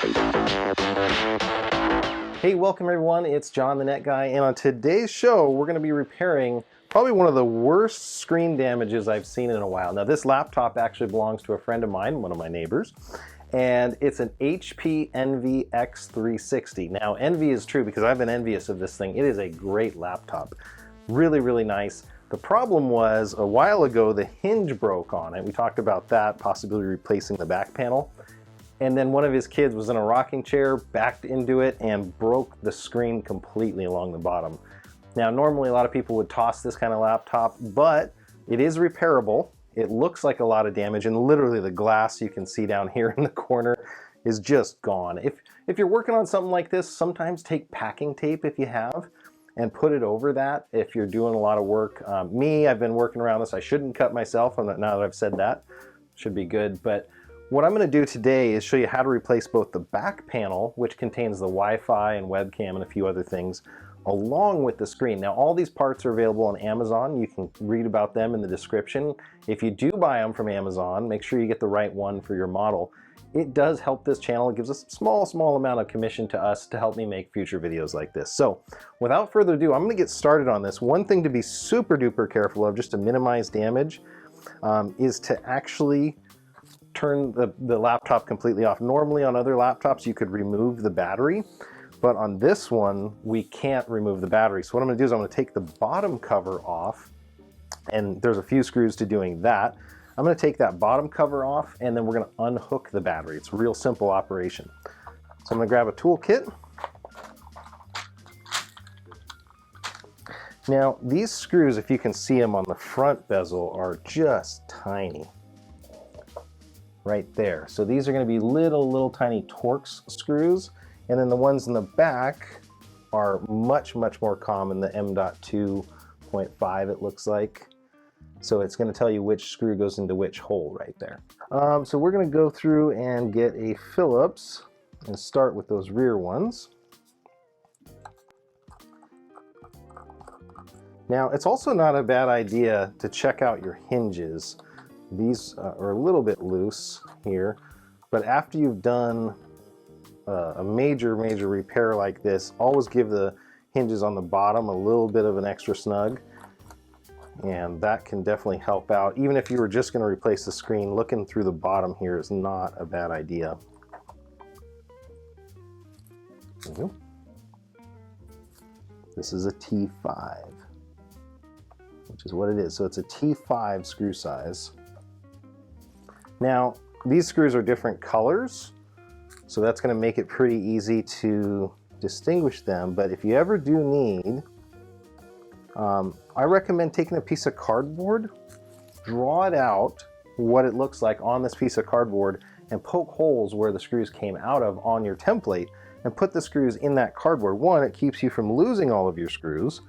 Hey, welcome everyone, it's John the Net Guy, and on today's show we're going to be repairing probably one of the worst screen damages I've seen in a while. Now this laptop actually belongs to a friend of mine, one of my neighbors, and it's an HP Envy X360. Now envy is true because I've been envious of this thing. It is a great laptop, really, really nice. The problem was a while ago the hinge broke on it. We talked about that, possibly replacing the back panel. And then one of his kids was in a rocking chair, backed into it, and broke the screen completely along the bottom. Now, normally a lot of people would toss this kind of laptop, but it is repairable. It looks like a lot of damage, and literally the glass you can see down here in the corner is just gone. If you're working on something like this, sometimes take packing tape if you have, and put it over that if you're doing a lot of work. I've been working around this. I shouldn't cut myself, now that I've said that. Should be good, but what I'm going to do today is show you how to replace both the back panel, which contains the Wi-Fi and webcam and a few other things, along with the screen. Now all these parts are available on Amazon. You can read about them in the description. If you do buy them from Amazon, make sure you get the right one for your model. It does help this channel. It gives a small amount of commission to us to help me make future videos like this. So without further ado, I'm going to get started on this. One thing to be super duper careful of, just to minimize damage, is to actually turn the laptop completely off. Normally on other laptops you could remove the battery, but on this one we can't remove the battery. So what I'm going to do is I'm going to take the bottom cover off, and there's a few screws to doing that. I'm going to take that bottom cover off, and then we're going to unhook the battery. It's a real simple operation. So I'm going to grab a tool kit. Now these screws, if you can see them on the front bezel, are just tiny. Right there. So these are going to be little tiny Torx screws, and then the ones in the back are much more common, the M.2.5 it looks like. So it's going to tell you which screw goes into which hole right there. So we're going to go through and get a Phillips and start with those rear ones. Now it's also not a bad idea to check out your hinges. These are a little bit loose here, but after you've done a major repair like this, always give the hinges on the bottom a little bit of an extra snug, and that can definitely help out. Even if you were just going to replace the screen, looking through the bottom here is not a bad idea. This is a T5, which is what it is. So it's a T5 screw size. Now, these screws are different colors, so that's going to make it pretty easy to distinguish them. But if you ever do need, I recommend taking a piece of cardboard, draw it out, what it looks like on this piece of cardboard, and poke holes where the screws came out of on your template, and put the screws in that cardboard. One, it keeps you from losing all of your screws.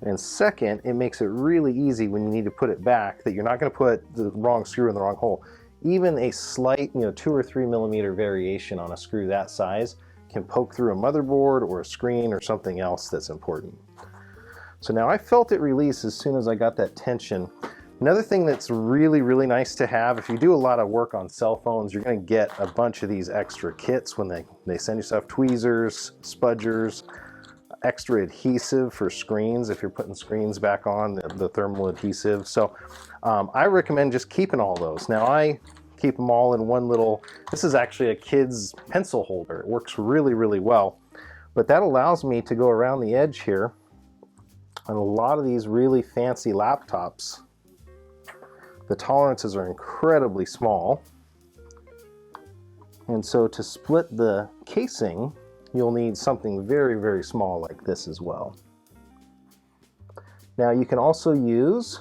And second, it makes it really easy when you need to put it back, that you're not going to put the wrong screw in the wrong hole. Even a slight, 2 or 3 millimeter variation on a screw that size can poke through a motherboard or a screen or something else that's important. So now I felt it release as soon as I got that tension. Another thing that's really nice to have, if you do a lot of work on cell phones, you're going to get a bunch of these extra kits when they send you stuff: tweezers, spudgers, extra adhesive for screens if you're putting screens back on, the thermal adhesive. So I recommend just keeping all those. Now I keep them all in one little, this is actually a kid's pencil holder. It works really well, but that allows me to go around the edge here. On a lot of these really fancy laptops, the tolerances are incredibly small, and so to split the casing you'll need something very small like this as well. Now you can also use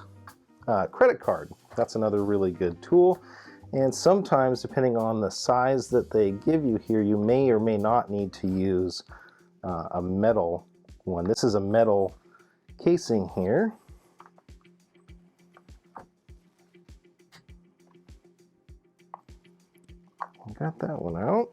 a credit card. That's another really good tool, and sometimes depending on the size that they give you here, you may or may not need to use a metal one. This is a metal casing here. Got that one out.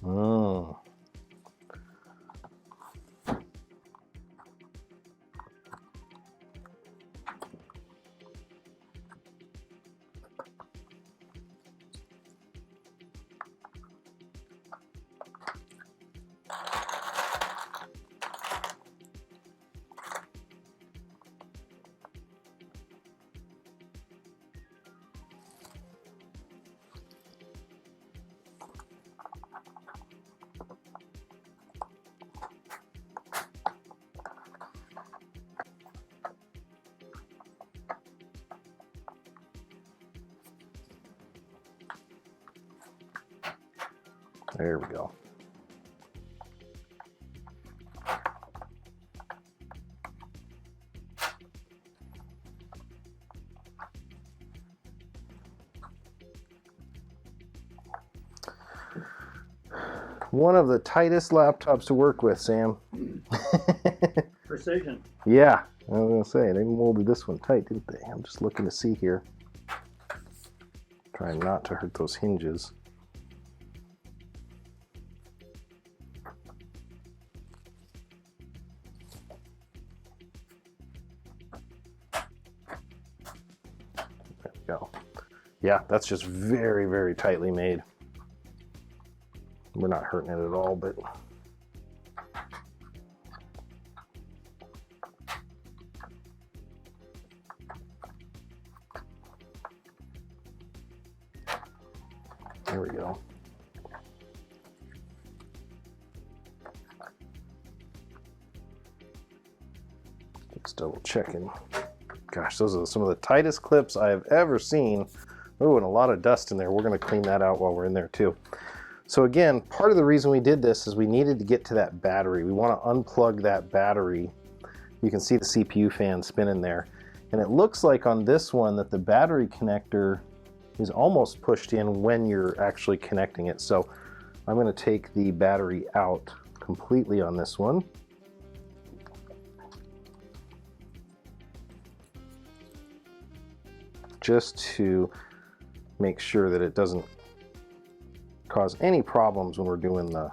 Mm. There we go. One of the tightest laptops to work with, Sam. Precision. Yeah, I was gonna say, they molded this one tight, didn't they? I'm just looking to see here. Trying not to hurt those hinges. There we go. Yeah, that's just very, very tightly made. We're not hurting it at all, but there we go. Just double checking. Gosh, those are some of the tightest clips I have ever seen. Oh, and a lot of dust in there. We're going to clean that out while we're in there too. So again, part of the reason we did this is we needed to get to that battery. We want to unplug that battery. You can see the CPU fan spinning there. And it looks like on this one that the battery connector is almost pushed in when you're actually connecting it. So I'm going to take the battery out completely on this one. Just to make sure that it doesn't cause any problems when we're doing the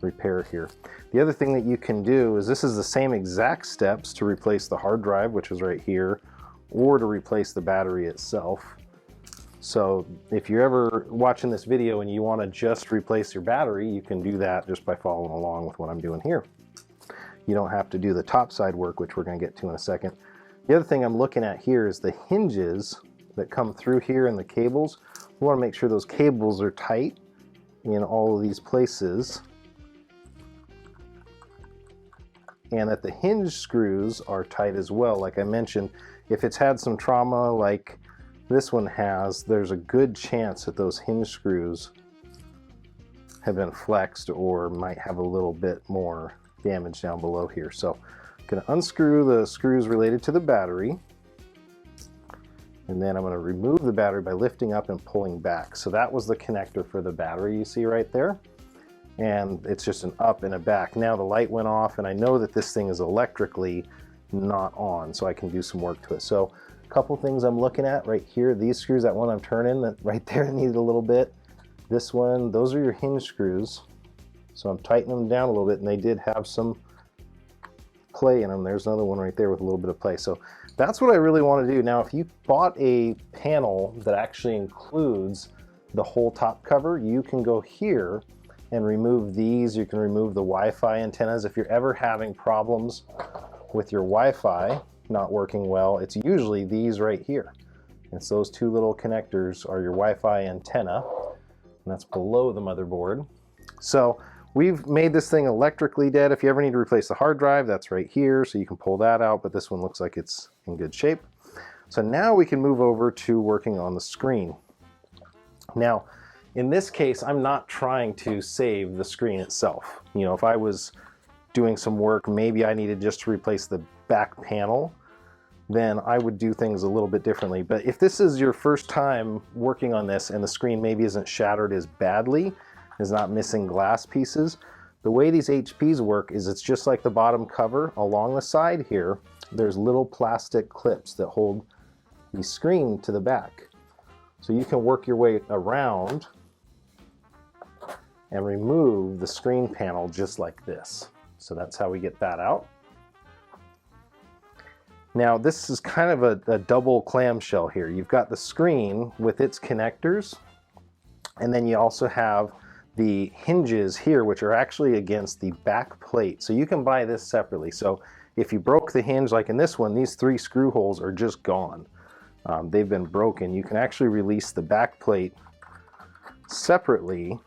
repair here. The other thing that you can do is this is the same exact steps to replace the hard drive, which is right here, or to replace the battery itself. So if you're ever watching this video and you want to just replace your battery, you can do that just by following along with what I'm doing here. You don't have to do the top side work, which we're going to get to in a second. The other thing I'm looking at here is the hinges that come through here and the cables. We want to make sure those cables are tight in all of these places, and that the hinge screws are tight as well. Like I mentioned, if it's had some trauma like this one has, there's a good chance that those hinge screws have been flexed or might have a little bit more damage down below here. So I'm going to unscrew the screws related to the battery. And then I'm going to remove the battery by lifting up and pulling back. So that was the connector for the battery you see right there. And it's just an up and a back. Now the light went off and I know that this thing is electrically not on, so I can do some work to it. So a couple things I'm looking at right here. These screws, that one I'm turning, that right there needed a little bit. This one, those are your hinge screws. So I'm tightening them down a little bit, and they did have some play in them. There's another one right there with a little bit of play. So that's what I really want to do. Now, if you bought a panel that actually includes the whole top cover, you can go here and remove these. You can remove the Wi-Fi antennas. If you're ever having problems with your Wi-Fi not working well, it's usually these right here. It's those two little connectors are your Wi-Fi antenna, and that's below the motherboard. So we've made this thing electrically dead. If you ever need to replace the hard drive, that's right here, so you can pull that out, but this one looks like it's in good shape. So now we can move over to working on the screen. Now, in this case, I'm not trying to save the screen itself. You know, if I was doing some work, maybe I needed just to replace the back panel, then I would do things a little bit differently. But if this is your first time working on this and the screen maybe isn't shattered as badly, is not missing glass pieces, the way these HPs work is it's just like the bottom cover. Along the side here, there's little plastic clips that hold the screen to the back. So you can work your way around and remove the screen panel just like this. So that's how we get that out. Now this is kind of a double clamshell here. You've got the screen with its connectors, and then you also have the hinges here, which are actually against the back plate. So you can buy this separately. So if you broke the hinge, like in this one, these 3 screw holes are just gone. They've been broken. You can actually release the back plate separately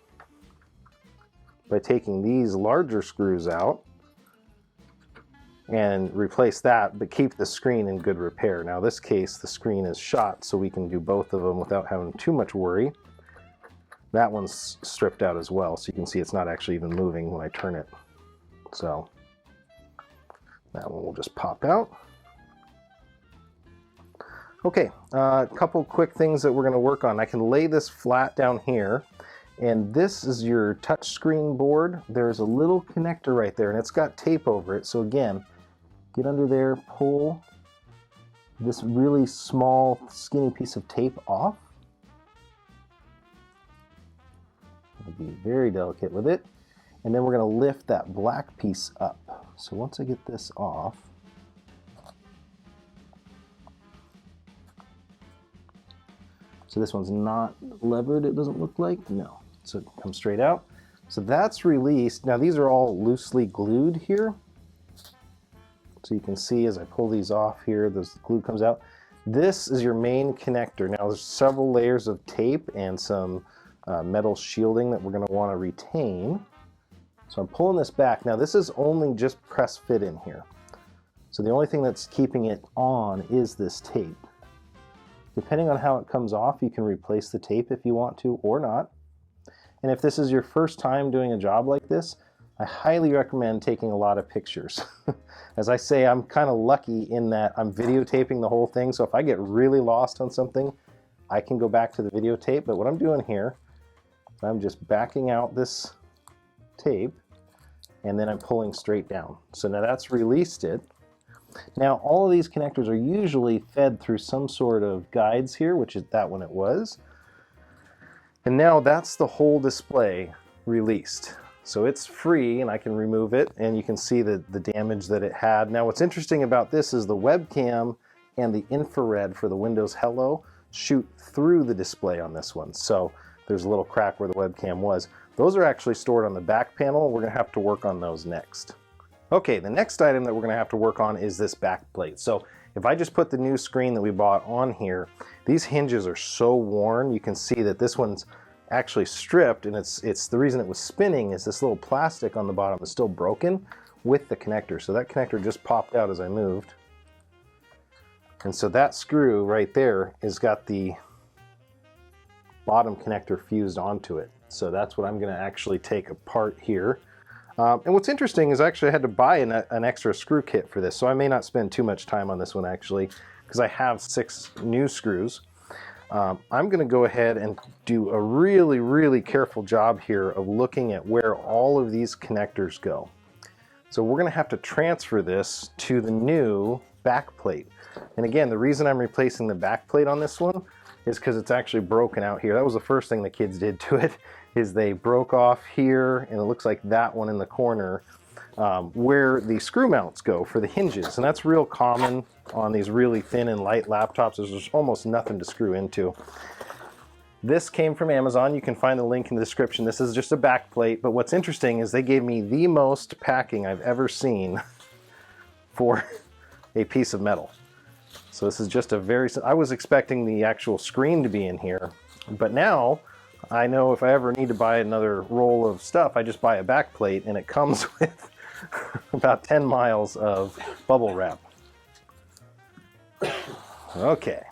by taking these larger screws out and replace that, but keep the screen in good repair. Now this case, the screen is shot, so we can do both of them without having too much worry. That one's stripped out as well, so you can see it's not actually even moving when I turn it. So that one will just pop out. Okay, a couple quick things that we're going to work on. I can lay this flat down here, and this is your touch screen board. There's a little connector right there, and it's got tape over it. So again, get under there, pull this really small, skinny piece of tape off. Be very delicate with it, and then we're going to lift that black piece up. So once I get this off, so this one's not levered, it doesn't look like, no, so it comes straight out. So that's released. Now these are all loosely glued here, so you can see as I pull these off here, the glue comes out. This is your main connector. Now there's several layers of tape and some metal shielding that we're going to want to retain. So I'm pulling this back. Now this is only just press fit in here. So the only thing that's keeping it on is this tape. Depending on how it comes off, you can replace the tape if you want to or not. And if this is your first time doing a job like this, I highly recommend taking a lot of pictures. As I say, I'm kind of lucky in that I'm videotaping the whole thing. So if I get really lost on something, I can go back to the videotape. But what I'm doing here, I'm just backing out this tape, and then I'm pulling straight down. So now that's released it. Now all of these connectors are usually fed through some sort of guides here, which is that one it was. And now that's the whole display released. So it's free and I can remove it, and you can see the damage that it had. Now what's interesting about this is the webcam and the infrared for the Windows Hello shoot through the display on this one. So there's a little crack where the webcam was. Those are actually stored on the back panel. We're going to have to work on those next. Okay, the next item that we're going to have to work on is this back plate. So if I just put the new screen that we bought on here, these hinges are so worn. You can see that this one's actually stripped, and it's the reason it was spinning is this little plastic on the bottom is still broken with the connector. So that connector just popped out as I moved. And so that screw right there has got the bottom connector fused onto it. So that's what I'm going to actually take apart here. And what's interesting is actually I had to buy an extra screw kit for this, so I may not spend too much time on this one actually, because I have 6 new screws. I'm going to go ahead and do a really careful job here of looking at where all of these connectors go. So we're going to have to transfer this to the new back plate. And again, the reason I'm replacing the back plate on this one is because it's actually broken out here. That was the first thing the kids did to it, is they broke off here, and it looks like that one in the corner where the screw mounts go for the hinges. And that's real common on these really thin and light laptops. There's almost nothing to screw into. This came from Amazon. You can find the link in the description. This is just a back plate, but what's interesting is they gave me the most packing I've ever seen for a piece of metal. So this is just a I was expecting the actual screen to be in here, but now I know if I ever need to buy another roll of stuff, I just buy a back plate, and it comes with about 10 miles of bubble wrap. Okay.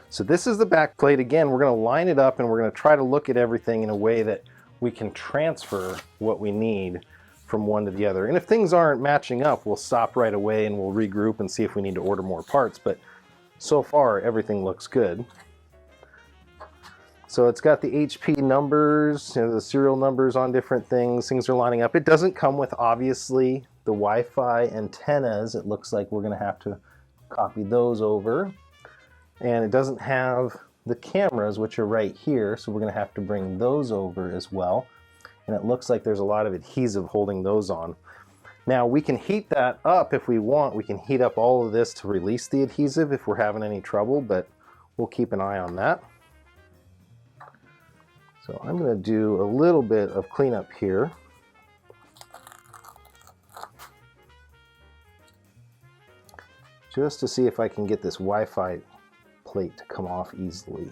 So this is the back plate. Again, we're going to line it up, and we're going to try to look at everything in a way that we can transfer what we need from one to the other. And if things aren't matching up, we'll stop right away and we'll regroup and see if we need to order more parts. But so far, everything looks good. So it's got the HP numbers, the serial numbers on different things. Things are lining up. It doesn't come with, obviously, the Wi-Fi antennas. It looks like we're going to have to copy those over. And it doesn't have the cameras, which are right here, so we're going to have to bring those over as well. And it looks like there's a lot of adhesive holding those on. Now we can heat that up if we want. We can heat up all of this to release the adhesive if we're having any trouble, but we'll keep an eye on that. So I'm going to do a little bit of cleanup here. Just to see if I can get this Wi-Fi plate to come off easily.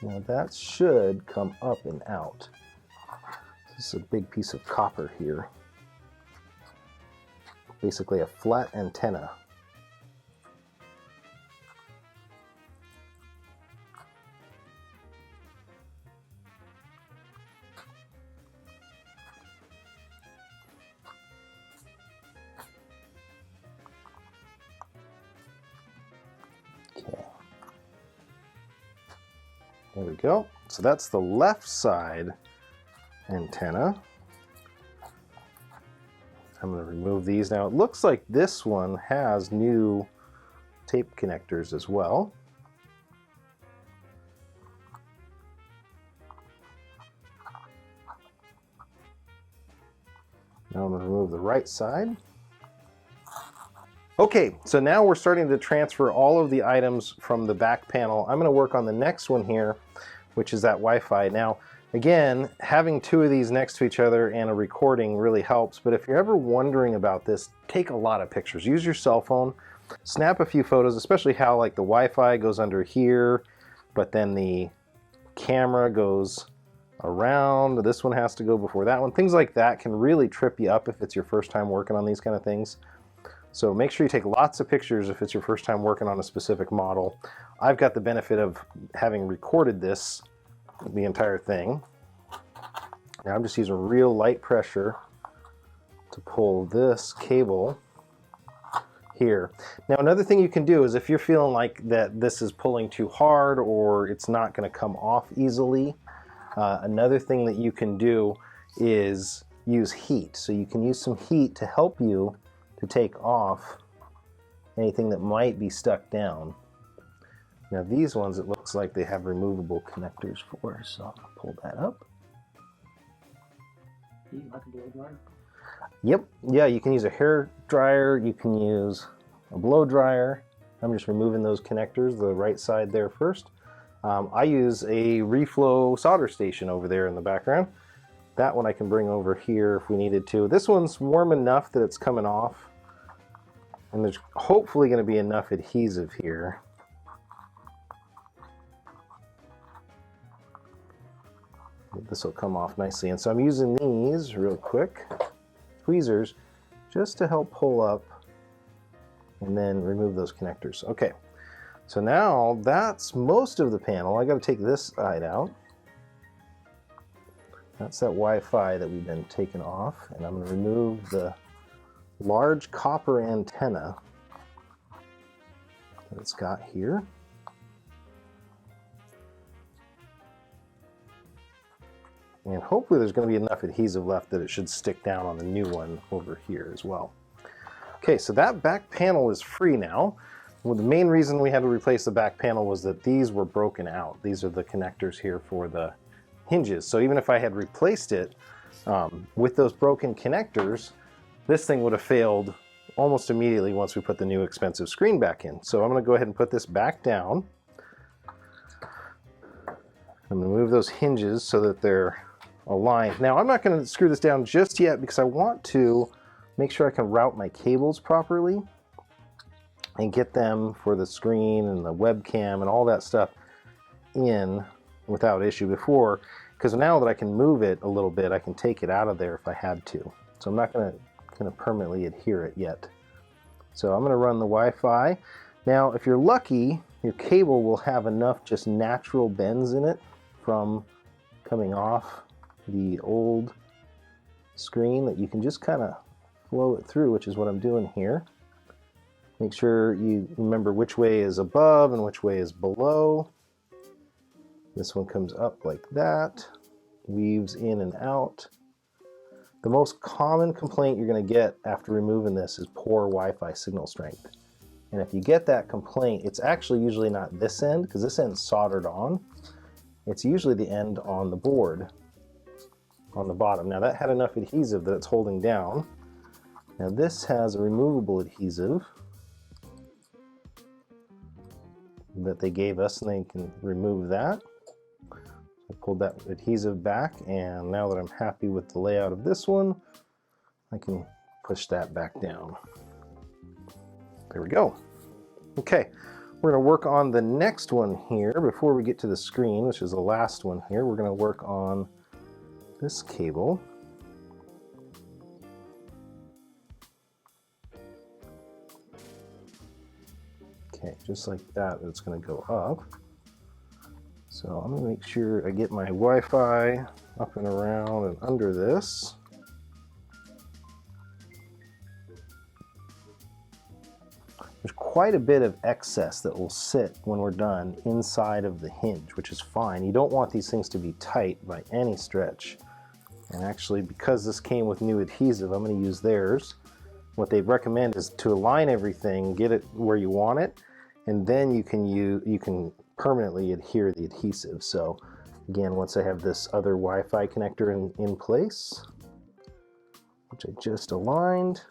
Now that should come up and out. This is a big piece of copper here. Basically a flat antenna. Okay. There we go. So that's the left side antenna. I'm going to remove these. Now it looks like this one has new tape connectors as well. Now I'm going to remove the right side. Okay, so now we're starting to transfer all of the items from the back panel. I'm going to work on the next one here, which is that Wi-Fi. Now, again, having two of these next to each other and a recording really helps, but if you're ever wondering about this, take a lot of pictures. Use your cell phone, snap a few photos, especially how like the Wi-Fi goes under here, but then the camera goes around. This one has to go before that one. Things like that can really trip you up if it's your first time working on these kind of things. So make sure you take lots of pictures if it's your first time working on a specific model. I've got the benefit of having recorded this, the entire thing. Now I'm just using real light pressure to pull this cable here. Now another thing you can do is if you're feeling like that this is pulling too hard or it's not going to come off easily, another thing that you can do is use heat. So you can use some heat to help you to take off anything that might be stuck down. Now these ones, it looks like they have removable connectors for, so I'm gonna pull that up. Like a blow dryer? Yep, yeah, you can use a hair dryer, you can use a blow dryer. I'm just removing those connectors, the right side there first. I use a reflow solder station over there in the background. That one I can bring over here if we needed to. This one's warm enough that it's coming off. And there's hopefully going to be enough adhesive here. This will come off nicely. And so I'm using these real quick, tweezers, just to help pull up and then remove those connectors. Okay, so now that's most of the panel. I got to take this side out. That's that Wi-Fi that we've been taking off. And I'm going to remove the large copper antenna that it's got here. And hopefully there's going to be enough adhesive left that it should stick down on the new one over here as well. Okay, so that back panel is free now. Well, the main reason we had to replace the back panel was that these were broken out. These are the connectors here for the hinges. So even if I had replaced it with those broken connectors, this thing would have failed almost immediately once we put the new expensive screen back in. So I'm going to go ahead and put this back down. I'm going to move those hinges so that they're aligned. Now I'm not going to screw this down just yet because I want to make sure I can route my cables properly and get them for the screen and the webcam and all that stuff in without issue before, because now that I can move it a little bit, I can take it out of there if I had to. So I'm not going to permanently adhere it yet. So I'm going to run the Wi-Fi. Now if you're lucky, your cable will have enough just natural bends in it from coming off the old screen that you can just kind of flow it through, which is what I'm doing here. Make sure you remember which way is above and which way is below. This one comes up like that, weaves in and out. The most common complaint you're going to get after removing this is poor Wi-Fi signal strength. And if you get that complaint, it's actually usually not this end, because this end's soldered on. It's usually the end on the board, on the bottom. Now that had enough adhesive that it's holding down. Now this has a removable adhesive that they gave us, and they can remove that. I pulled that adhesive back, and now that I'm happy with the layout of this one, I can push that back down. There we go. Okay, we're going to work on the next one here before we get to the screen, which is the last one here. We're going to work on this cable. Okay, just like that, it's going to go up. So I'm going to make sure I get my Wi-Fi up and around and under this. There's quite a bit of excess that will sit when we're done inside of the hinge, which is fine. You don't want these things to be tight by any stretch. And actually, because this came with new adhesive, I'm going to use theirs. What they recommend is to align everything, get it where you want it, and then you can permanently adhere the adhesive. So again, once I have this other Wi-Fi connector in place, which I just aligned,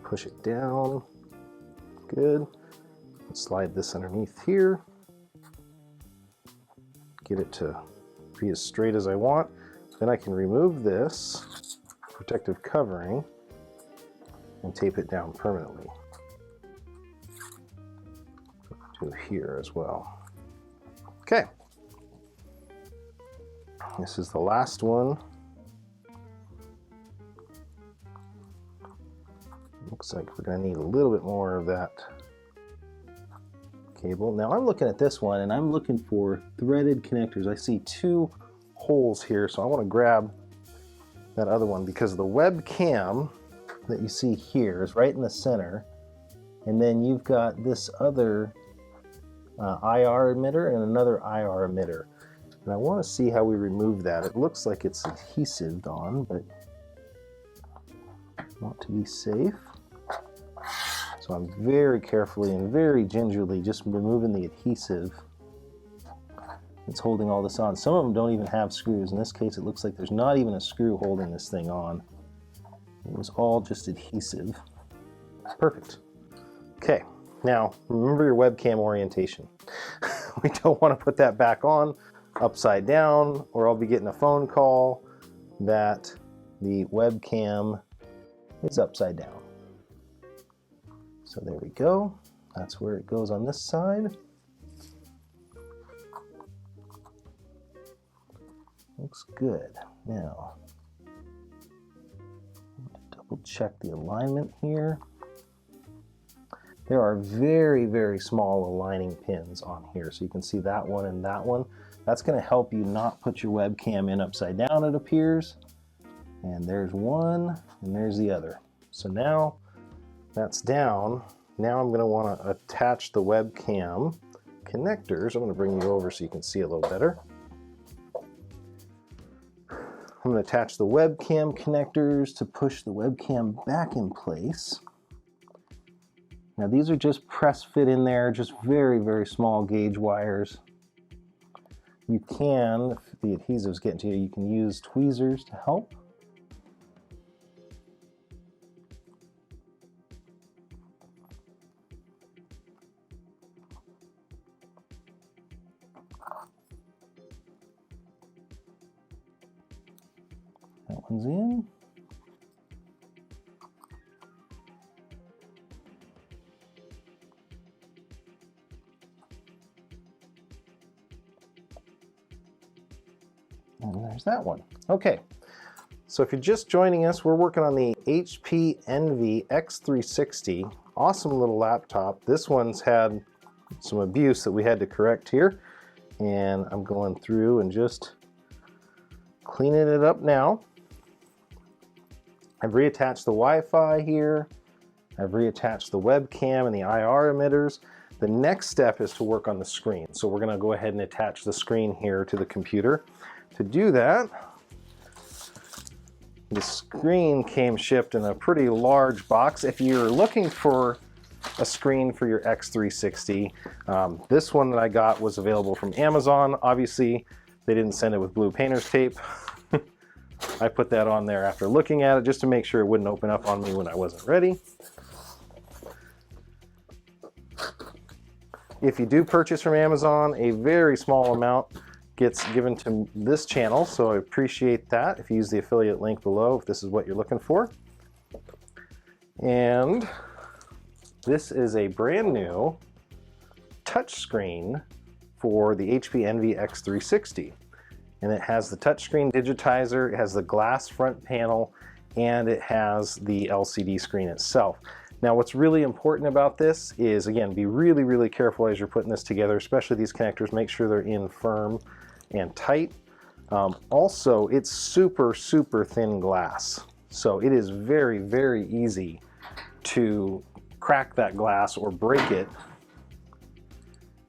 push it down, good. Slide this underneath here, get it to be as straight as I want. Then I can remove this protective covering and tape it down permanently. To here as well. Okay, this is the last one. Looks like we're going to need a little bit more of that cable. Now I'm looking at this one and I'm looking for threaded connectors. I see two holes here, so I want to grab that other one because the webcam that you see here is right in the center, and then you've got this other IR emitter and another IR emitter. And I want to see how we remove that. It looks like it's adhesived on, but I want to be safe. So I'm very carefully and very gingerly just removing the adhesive that's holding all this on. Some of them don't even have screws. In this case, it looks like there's not even a screw holding this thing on. It was all just adhesive. Perfect. Okay. Now, remember your webcam orientation. We don't want to put that back on upside down, or I'll be getting a phone call that the webcam is upside down. So there we go. That's where it goes on this side. Looks good. Now, double check the alignment here. There are very, very small aligning pins on here. So you can see that one and that one. That's going to help you not put your webcam in upside down, it appears. And there's one, and there's the other. So now that's down. Now I'm going to want to attach the webcam connectors. I'm going to bring you over so you can see a little better. I'm going to attach the webcam connectors to push the webcam back in place. Now these are just press fit in there, just very, very small gauge wires. You can, if the adhesive's getting to you, you can use tweezers to help. That one's in. And there's that one. Okay, so if you're just joining us, we're working on the HP Envy X360. Awesome little laptop. This one's had some abuse that we had to correct here. And I'm going through and just cleaning it up now. I've reattached the Wi-Fi here. I've reattached the webcam and the IR emitters. The next step is to work on the screen. So we're going to go ahead and attach the screen here to the computer. To do that, The screen came shipped in a pretty large box. If you're looking for a screen for your X360, this one that I got was available from Amazon. Obviously, they didn't send it with blue painter's tape. I put that on there after looking at it just to make sure it wouldn't open up on me when I wasn't ready. If you do purchase from Amazon, a very small amount gets given to this channel, so I appreciate that if you use the affiliate link below if this is what you're looking for. And this is a brand new touchscreen for the HP Envy X360. And it has the touchscreen digitizer, it has the glass front panel, and it has the LCD screen itself. Now what's really important about this is, again, be really, really careful as you're putting this together, especially these connectors. Make sure they're in firm and tight. Also, it's super, super thin glass. So it is very, very easy to crack that glass or break it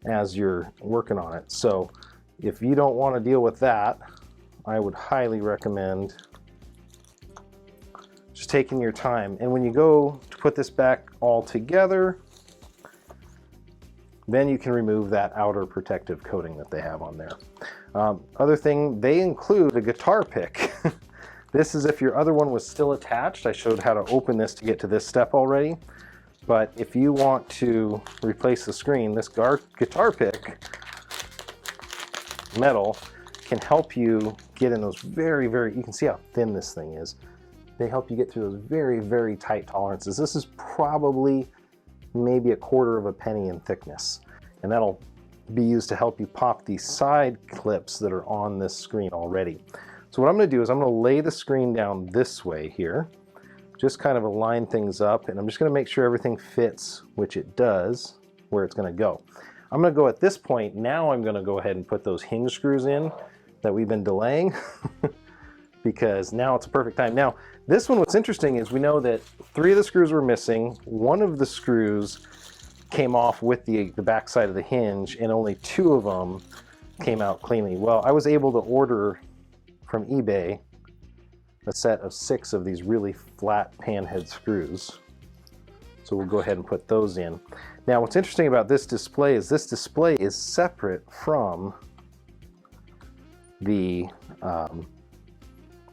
as you're working on it. So if you don't want to deal with that, I would highly recommend just taking your time. And when you go to put this back all together, then you can remove that outer protective coating that they have on there. Other thing, they include a guitar pick. This is if your other one was still attached. I showed how to open this to get to this step already. But if you want to replace the screen, this guitar pick metal can help you get in those very, you can see how thin this thing is. They help you get through those very, very tight tolerances. This is probably maybe 1/4 of a penny in thickness. And that'll be used to help you pop these side clips that are on this screen already. So what I'm going to do is I'm going to lay the screen down this way here. Just kind of align things up, and I'm just going to make sure everything fits, which it does, where it's going to go. I'm going to go at this point, now I'm going to go ahead and put those hinge screws in that we've been delaying because now it's a perfect time. Now, this one, what's interesting is we know that 3 of the screws were missing. 1 of the screws came off with the back side of the hinge, and only 2 of them came out cleanly. Well, I was able to order from eBay a set of 6 of these really flat pan head screws. So we'll go ahead and put those in. Now what's interesting about this display is separate from the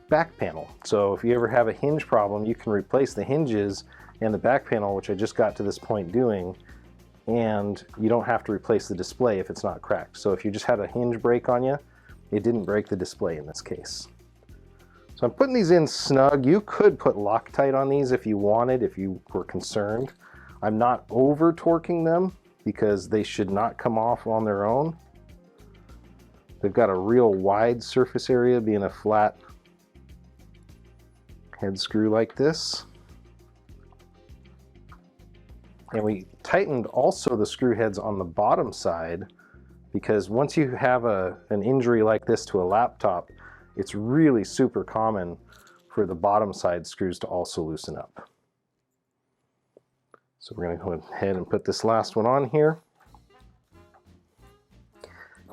back panel. So if you ever have a hinge problem, you can replace the hinges and the back panel, which I just got to this point doing, and you don't have to replace the display if it's not cracked. So if you just had a hinge break on you, it didn't break the display in this case. So I'm putting these in snug. You could put Loctite on these if you wanted, if you were concerned. I'm not over torquing them because they should not come off on their own. They've got a real wide surface area being a flat head screw like this. And we tightened also the screw heads on the bottom side because once you have an injury like this to a laptop, it's really super common for the bottom side screws to also loosen up. So we're going to go ahead and put this last one on here.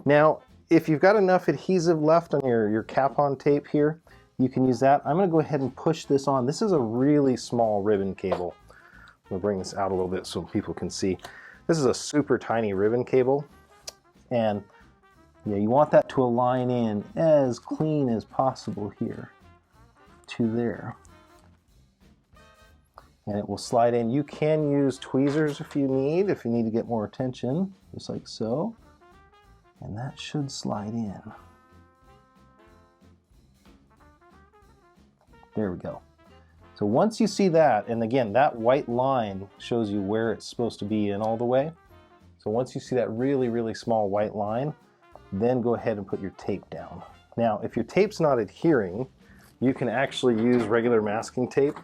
Now, if you've got enough adhesive left on your cap-on tape here, you can use that. I'm going to go ahead and push this on. This is a really small ribbon cable. I'm going to bring this out a little bit so people can see. This is a super tiny ribbon cable, and you want that to align in as clean as possible here to there. And it will slide in. You can use tweezers if you need to get more attention, just like so. And that should slide in. There we go. So once you see that, and again, that white line shows you where it's supposed to be in all the way. So once you see that really, really small white line, then go ahead and put your tape down. Now, if your tape's not adhering, you can actually use regular masking tape,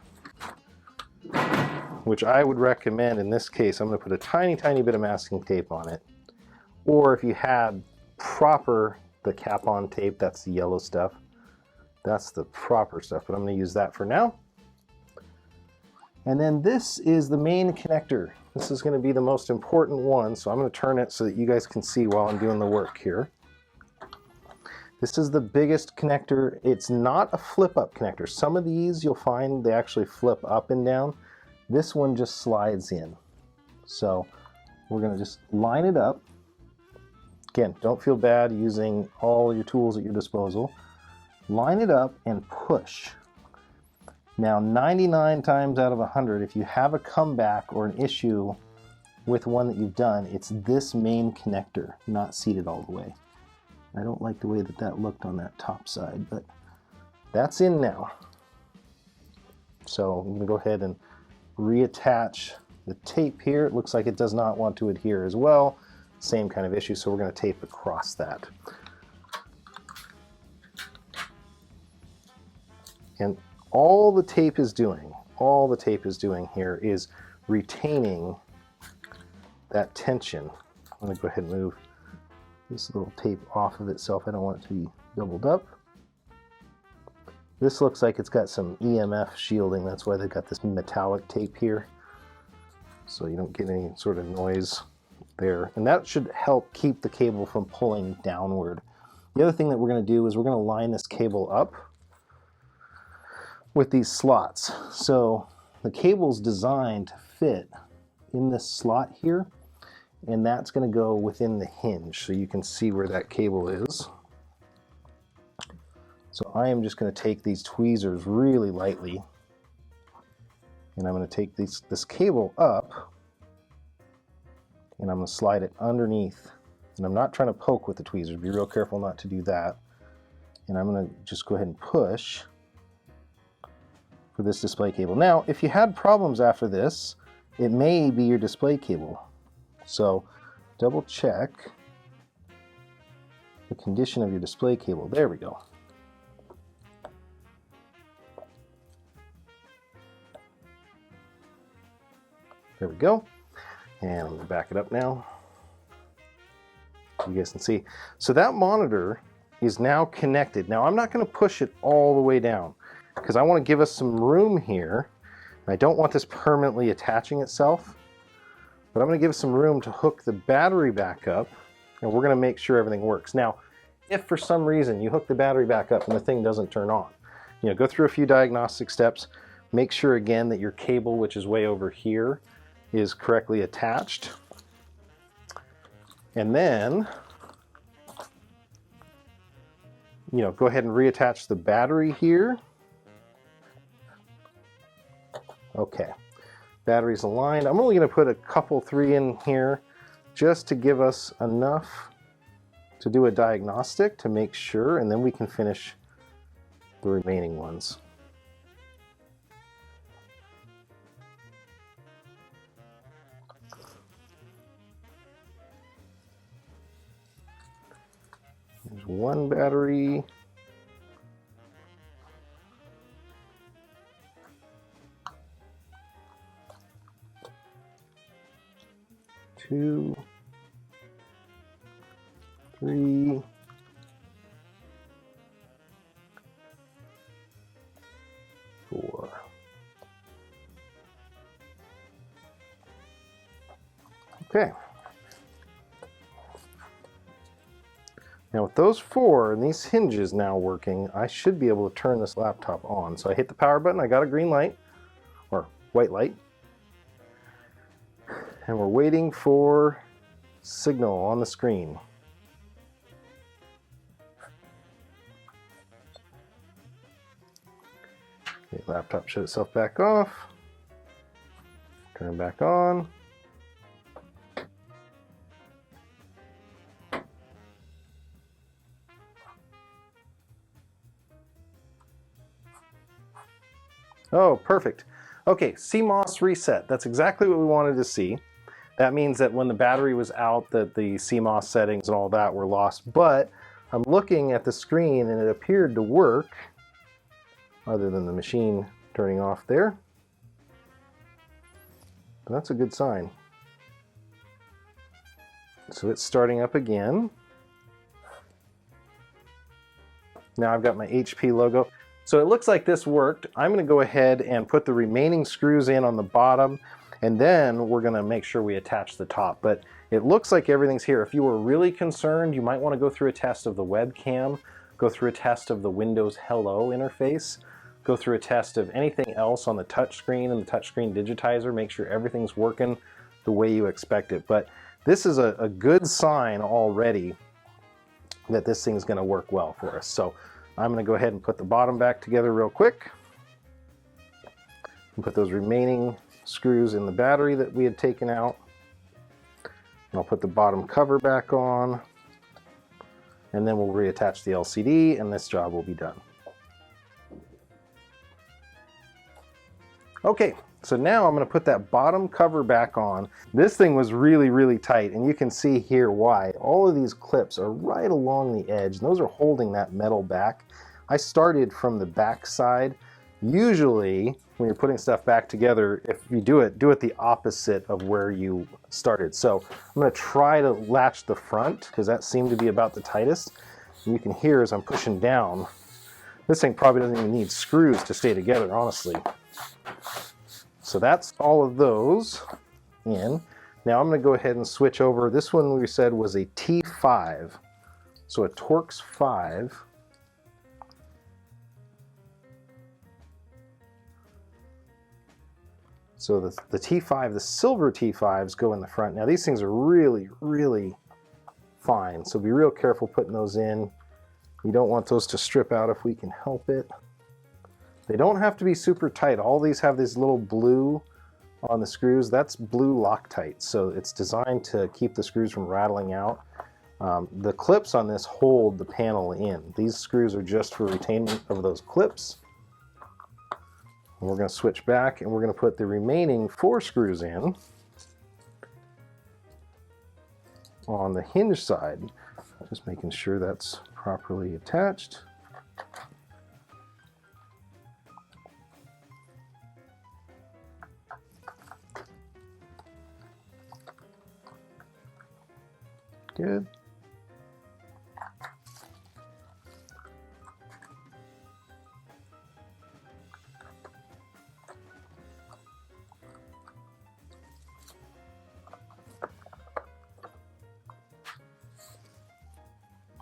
which I would recommend in this case. I'm going to put a tiny, tiny bit of masking tape on it. Or if you had the cap-on tape, that's the yellow stuff. That's the proper stuff, but I'm going to use that for now. And then this is the main connector. This is going to be the most important one, so I'm going to turn it so that you guys can see while I'm doing the work here. This is the biggest connector. It's not a flip-up connector. Some of these you'll find they actually flip up and down. This one just slides in. So we're going to just line it up. Again, don't feel bad using all your tools at your disposal. Line it up and push. Now 99 times out of 100, if you have a comeback or an issue with one that you've done, it's this main connector, not seated all the way. I don't like the way that that looked on that top side, but that's in now. So I'm going to go ahead and reattach the tape here. It looks like it does not want to adhere as well. Same kind of issue, so we're going to tape across that. And all the tape is doing here is retaining that tension. I'm going to go ahead and move this little tape off of itself. I don't want it to be doubled up. This looks like it's got some EMF shielding. That's why they've got this metallic tape here, so you don't get any sort of noise there. And that should help keep the cable from pulling downward. The other thing that we're going to do is we're going to line this cable up with these slots. So the cable's designed to fit in this slot here, and that's going to go within the hinge, so you can see where that cable is. So I am just going to take these tweezers really lightly, and I'm going to take this cable up, and I'm going to slide it underneath. And I'm not trying to poke with the tweezers. Be real careful not to do that. And I'm going to just go ahead and push for this display cable. Now, if you had problems after this, it may be your display cable. So double check the condition of your display cable. There we go. There we go. And I'm going to back it up now. You guys can see. So that monitor is now connected. Now I'm not going to push it all the way down because I want to give us some room here. I don't want this permanently attaching itself, but I'm going to give it some room to hook the battery back up, and we're going to make sure everything works. Now, if for some reason you hook the battery back up and the thing doesn't turn on, go through a few diagnostic steps. Make sure again that your cable, which is way over here, is correctly attached. And then, go ahead and reattach the battery here. Okay, battery's aligned. I'm only going to put a couple, 3 in here just to give us enough to do a diagnostic to make sure, and then we can finish the remaining ones. There's one battery. Two, 3, 4. Okay. Now with those 4 and these hinges now working, I should be able to turn this laptop on. So I hit the power button, I got a green light, or white light, and we're waiting for signal on the screen. Okay, laptop shut itself back off, turn it back on. Oh, perfect. Okay, CMOS reset. That's exactly what we wanted to see. That means that when the battery was out, that the CMOS settings and all that were lost. But I'm looking at the screen and it appeared to work, other than the machine turning off there. But that's a good sign. So it's starting up again. Now I've got my HP logo. So it looks like this worked. I'm going to go ahead and put the remaining screws in on the bottom, and then we're going to make sure we attach the top. But it looks like everything's here. If you were really concerned, you might want to go through a test of the webcam. go through a test of the Windows Hello interface, go through a test of anything else on the touchscreen and the touchscreen digitizer, make sure everything's working the way you expect it. But this is a good sign already that this thing's going to work well for us. So I'm going to go ahead and put the bottom back together real quick and put those remaining screws in the battery that we had taken out. And I'll put the bottom cover back on, and then we'll reattach the LCD and this job will be done. Okay, so now I'm going to put that bottom cover back on. This thing was really, really tight, and you can see here why. All of these clips are right along the edge, and those are holding that metal back. I started from the back side. Usually, when you're putting stuff back together, if you do it the opposite of where you started. So I'm going to try to latch the front, because that seemed to be about the tightest. And you can hear as I'm pushing down, this thing probably doesn't even need screws to stay together, honestly. So that's all of those in. Now I'm going to go ahead and switch over. This one we said was a T5, so a Torx 5. So the T5, the silver T5s go in the front. Now these things are really, really fine, so be real careful putting those in. You don't want those to strip out if we can help it. They don't have to be super tight. All these have this little blue on the screws. That's blue Loctite, so it's designed to keep the screws from rattling out. The clips on this hold the panel in. These screws are just for retainment of those clips. And we're going to switch back and we're going to put the remaining 4 screws in on the hinge side. Just making sure that's properly attached. Good.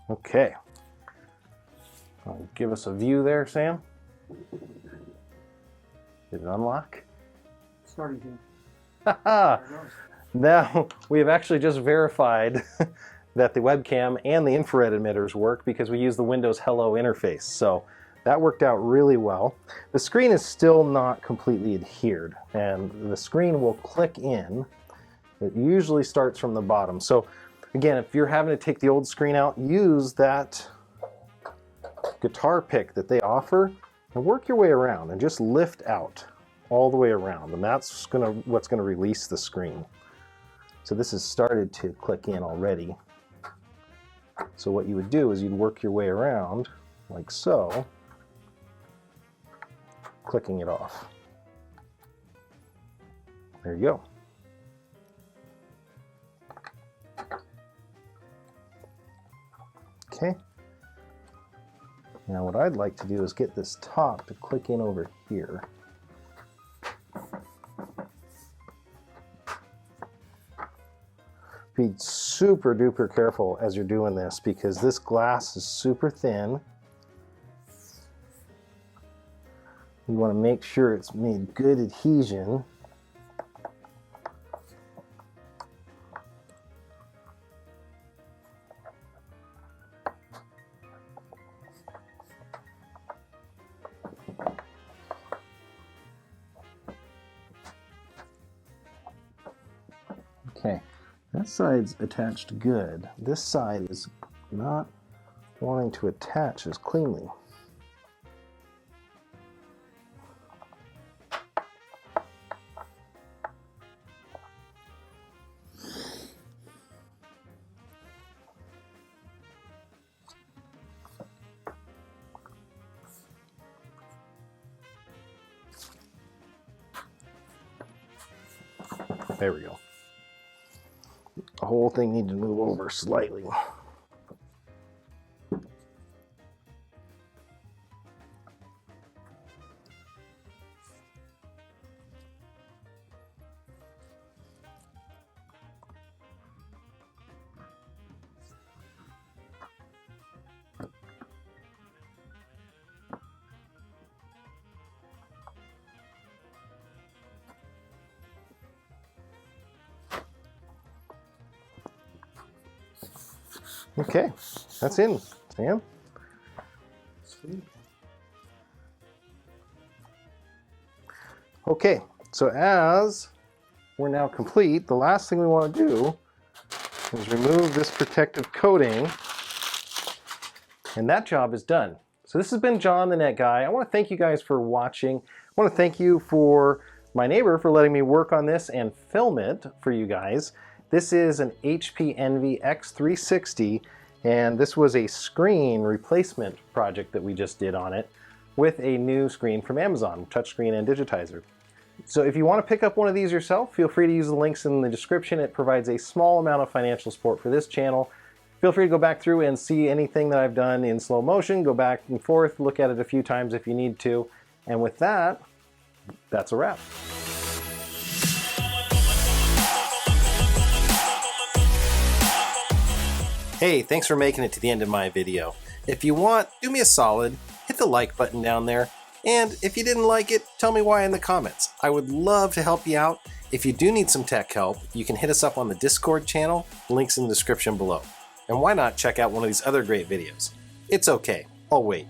Okay. Give us a view there, Sam. Did it unlock? Starting to. Haha! Now, we have actually just verified that the webcam and the infrared emitters work because we use the Windows Hello interface. So that worked out really well. The screen is still not completely adhered, and the screen will click in. It usually starts from the bottom. So again, if you're having to take the old screen out, use that guitar pick that they offer and work your way around and just lift out all the way around, and that's what's gonna release the screen. So this has started to click in already. So what you would do is you'd work your way around like so, clicking it off. There you go. Okay. Now what I'd like to do is get this top to click in over here. Be super duper careful as you're doing this because this glass is super thin. You want to make sure it's made good adhesion. Okay. That side's attached good. This side is not wanting to attach as cleanly. There we go. The whole thing needs to move over slightly. Okay, that's in, Sam. Sweet. Okay, so as we're now complete, the last thing we want to do is remove this protective coating, and that job is done. So this has been John the Net Guy. I want to thank you guys for watching. I want to thank you for my neighbor for letting me work on this and film it for you guys. This is an HP Envy X360, and this was a screen replacement project that we just did on it with a new screen from Amazon, touchscreen and digitizer. So if you want to pick up one of these yourself, feel free to use the links in the description. It provides a small amount of financial support for this channel. Feel free to go back through and see anything that I've done in slow motion, go back and forth, look at it a few times if you need to. And with that, that's a wrap. Hey, thanks for making it to the end of my video. If you want, do me a solid, hit the like button down there. And if you didn't like it, tell me why in the comments. I would love to help you out. If you do need some tech help, you can hit us up on the Discord channel, links in the description below. And why not check out one of these other great videos? It's okay, I'll wait.